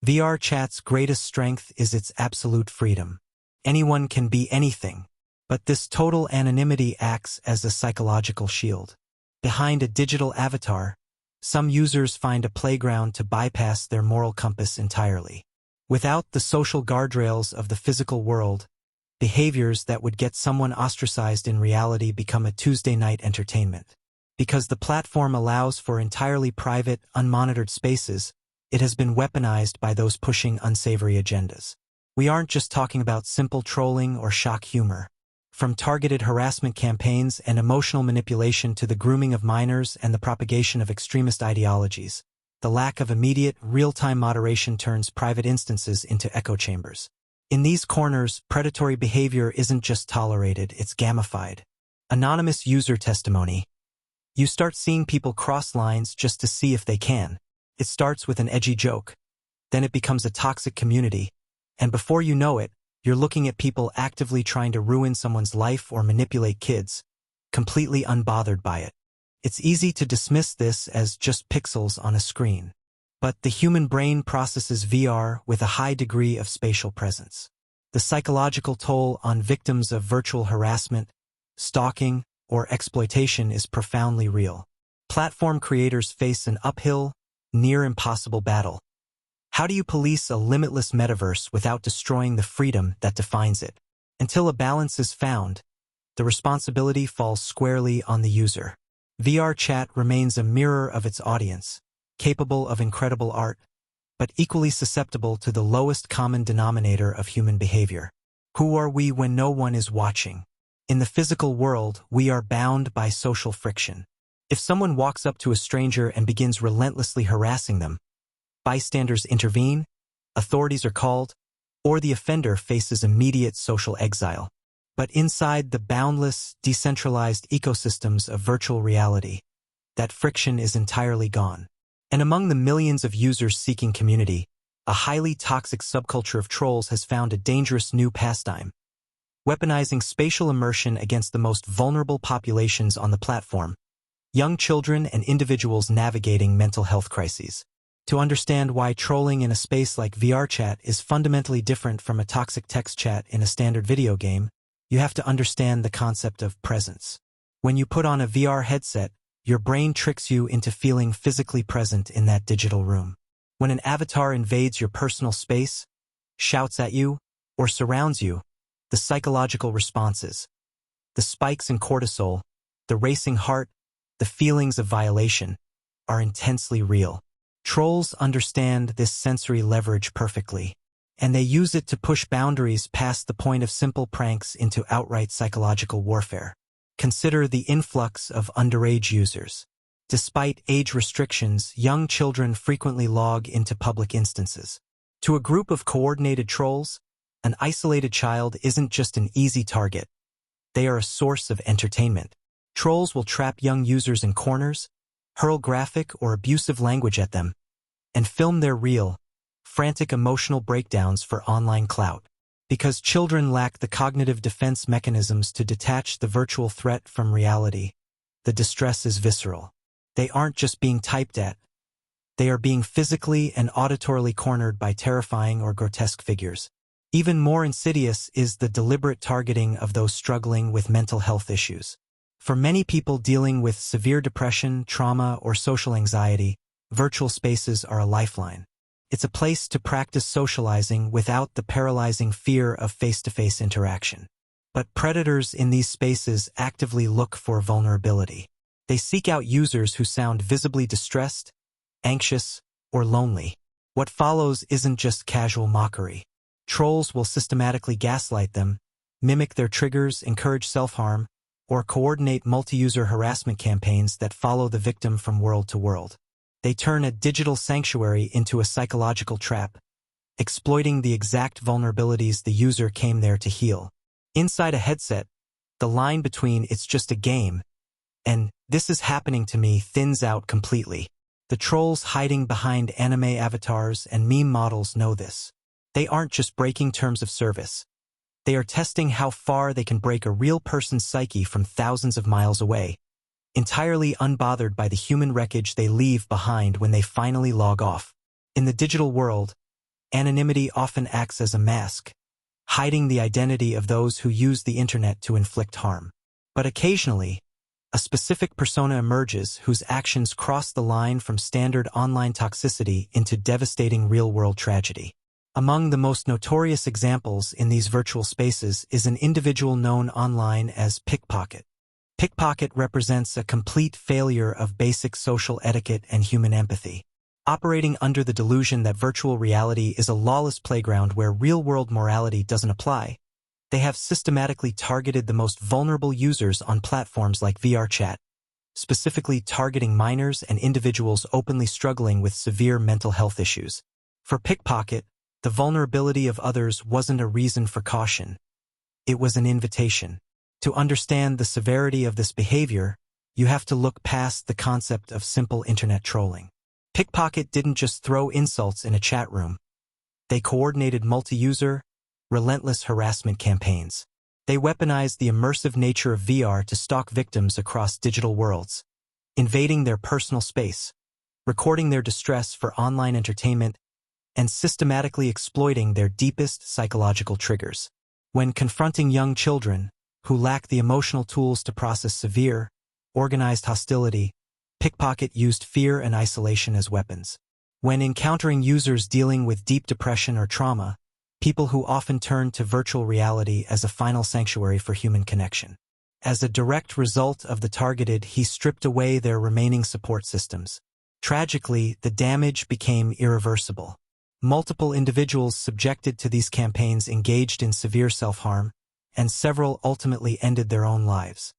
Vrchat's greatest strength is its absolute freedom. Anyone can be anything, but this total anonymity acts as a psychological shield. Behind a digital avatar, some users find a playground to bypass their moral compass entirely. Without the social guardrails of the physical world, behaviors that would get someone ostracized in reality become a Tuesday night entertainment. Because the platform allows for entirely private, unmonitored spaces, it has been weaponized by those pushing unsavory agendas. We aren't just talking about simple trolling or shock humor. From targeted harassment campaigns and emotional manipulation to the grooming of minors and the propagation of extremist ideologies, the lack of immediate, real-time moderation turns private instances into echo chambers. In these corners, predatory behavior isn't just tolerated, it's gamified. Anonymous user testimony. You start seeing people cross lines just to see if they can. It starts with an edgy joke. Then it becomes a toxic community. And before you know it, you're looking at people actively trying to ruin someone's life or manipulate kids, completely unbothered by it. It's easy to dismiss this as just pixels on a screen. But the human brain processes VR with a high degree of spatial presence. The psychological toll on victims of virtual harassment, stalking, or exploitation is profoundly real. Platform creators face an uphill, near-impossible battle. How do you police a limitless metaverse without destroying the freedom that defines it? Until a balance is found, the responsibility falls squarely on the user. Vrchat remains a mirror of its audience, capable of incredible art, but equally susceptible to the lowest common denominator of human behavior. Who are we when no one is watching? In the physical world, we are bound by social friction. If someone walks up to a stranger and begins relentlessly harassing them, bystanders intervene, authorities are called, or the offender faces immediate social exile. But inside the boundless, decentralized ecosystems of virtual reality, that friction is entirely gone. And among the millions of users seeking community, a highly toxic subculture of trolls has found a dangerous new pastime. Weaponizing spatial immersion against the most vulnerable populations on the platform, young children and individuals navigating mental health crises. To understand why trolling in a space like Vrchat is fundamentally different from a toxic text chat in a standard video game, you have to understand the concept of presence. When you put on a VR headset, your brain tricks you into feeling physically present in that digital room. When an avatar invades your personal space, shouts at you, or surrounds you, the psychological responses, the spikes in cortisol, the racing heart, the feelings of violation, are intensely real. Trolls understand this sensory leverage perfectly, and they use it to push boundaries past the point of simple pranks into outright psychological warfare. Consider the influx of underage users. Despite age restrictions, young children frequently log into public instances. To a group of coordinated trolls, an isolated child isn't just an easy target. They are a source of entertainment. Trolls will trap young users in corners, hurl graphic or abusive language at them, and film their real, frantic emotional breakdowns for online clout. Because children lack the cognitive defense mechanisms to detach the virtual threat from reality, the distress is visceral. They aren't just being typed at. They are being physically and auditorily cornered by terrifying or grotesque figures. Even more insidious is the deliberate targeting of those struggling with mental health issues. For many people dealing with severe depression, trauma, or social anxiety, virtual spaces are a lifeline. It's a place to practice socializing without the paralyzing fear of face-to-face interaction. But predators in these spaces actively look for vulnerability. They seek out users who sound visibly distressed, anxious, or lonely. What follows isn't just casual mockery. Trolls will systematically gaslight them, mimic their triggers, encourage self-harm, or coordinate multi-user harassment campaigns that follow the victim from world to world. They turn a digital sanctuary into a psychological trap, exploiting the exact vulnerabilities the user came there to heal. Inside a headset, the line between "it's just a game" and "this is happening to me" thins out completely. The trolls hiding behind anime avatars and meme models know this. They aren't just breaking terms of service. They are testing how far they can break a real person's psyche from thousands of miles away, entirely unbothered by the human wreckage they leave behind when they finally log off. In the digital world, Anonymity often acts as a mask, hiding the identity of those who use the internet to inflict harm. But occasionally, a specific persona emerges whose actions cross the line from standard online toxicity into devastating real-world tragedy. Among the most notorious examples in these virtual spaces is an individual known online as Pickpocket. Pickpocket represents a complete failure of basic social etiquette and human empathy. Operating under the delusion that virtual reality is a lawless playground where real-world morality doesn't apply, they have systematically targeted the most vulnerable users on platforms like Vrchat, specifically targeting minors and individuals openly struggling with severe mental health issues. For Pickpocket, the vulnerability of others wasn't a reason for caution. It was an invitation. To understand the severity of this behavior, you have to look past the concept of simple internet trolling. Pickpocket didn't just throw insults in a chat room. They coordinated multi-user, relentless harassment campaigns. They weaponized the immersive nature of VR to stalk victims across digital worlds, invading their personal space, recording their distress for online entertainment, and systematically exploiting their deepest psychological triggers. When confronting young children who lack the emotional tools to process severe, organized hostility, Pickpocket used fear and isolation as weapons. When encountering users dealing with deep depression or trauma, people who often turned to virtual reality as a final sanctuary for human connection. As a direct result of the targeted, he stripped away their remaining support systems. Tragically, the damage became irreversible. Multiple individuals subjected to these campaigns engaged in severe self-harm, and several ultimately ended their own lives.